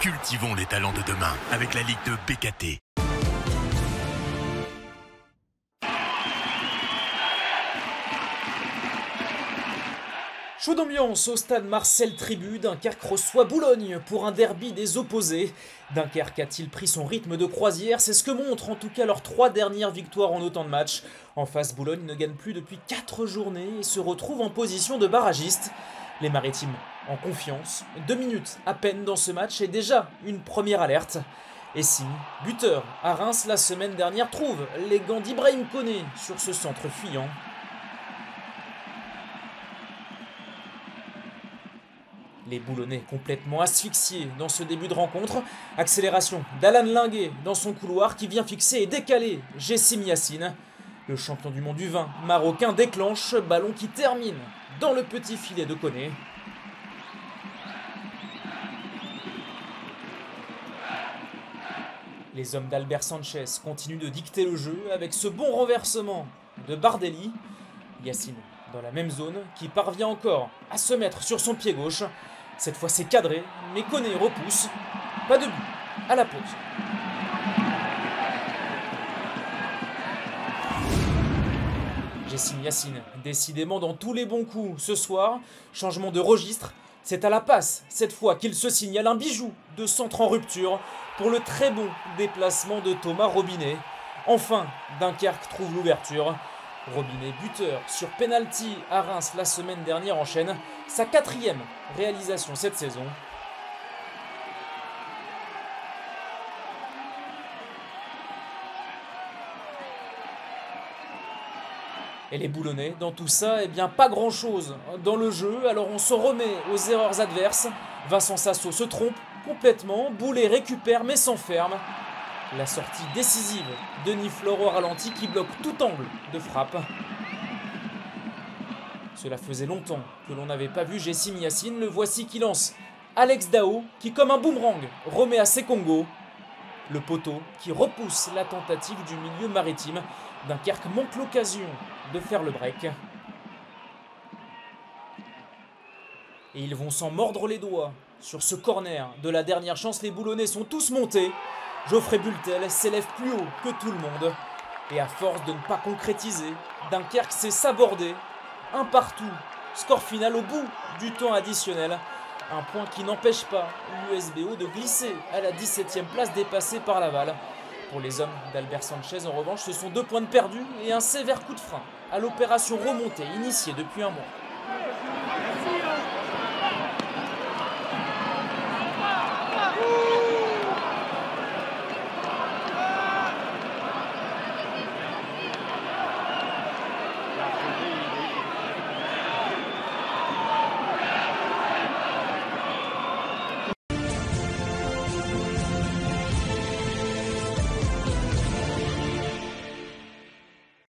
Cultivons les talents de demain avec la Ligue de BKT. Chaud d'ambiance au stade Marcel Tribu, Dunkerque reçoit Boulogne pour un derby des opposés. Dunkerque a-t-il pris son rythme de croisière? C'est ce que montrent en tout cas leurs 3 dernières victoires en autant de matchs. En face, Boulogne ne gagne plus depuis 4 journées et se retrouve en position de barragiste. Les Maritimes en confiance, 2 minutes à peine dans ce match et déjà une première alerte. Essine, buteur à Reims la semaine dernière, trouve les gants d'Ibrahim Koné sur ce centre fuyant. Les Boulonnais complètement asphyxiés dans ce début de rencontre. Accélération d'Alan Linguet dans son couloir qui vient fixer et décaler Jessim Yassine. Le champion du monde du vin marocain déclenche, ballon qui termine dans le petit filet de Koné. Les hommes d'Albert Sanchez continuent de dicter le jeu avec ce bon renversement de Bardelli. Yassine dans la même zone qui parvient encore à se mettre sur son pied gauche. Cette fois c'est cadré, mais Koné repousse. Pas de but à la pause. Jessim Yassine, décidément dans tous les bons coups ce soir. Changement de registre, c'est à la passe cette fois qu'il se signale un bijou de centre en rupture pour le très bon déplacement de Thomas Robinet. Enfin, Dunkerque trouve l'ouverture. Robinet, buteur sur penalty à Reims la semaine dernière, enchaîne sa 4e réalisation cette saison. Et les Boulonnais, dans tout ça, eh bien pas grand chose dans le jeu, alors on se remet aux erreurs adverses. Vincent Sasso se trompe complètement, Boulet récupère mais s'enferme. La sortie décisive de Niflor au ralenti qui bloque tout angle de frappe. Cela faisait longtemps que l'on n'avait pas vu Jessim Yassine. Le voici qui lance Alex Dao qui, comme un boomerang, remet à Sekongo. Le poteau qui repousse la tentative du milieu maritime. Dunkerque manque l'occasion de faire le break. Et ils vont s'en mordre les doigts sur ce corner de la dernière chance. Les Boulonnais sont tous montés. Geoffrey Bultel s'élève plus haut que tout le monde. Et à force de ne pas concrétiser, Dunkerque s'est sabordé. Un partout. Score final au bout du temps additionnel. Un point qui n'empêche pas l'USBO de glisser à la 17e place dépassée par Laval. Pour les hommes d'Albert Sanchez, en revanche, ce sont 2 points de perdus et un sévère coup de frein à l'opération remontée initiée depuis un mois.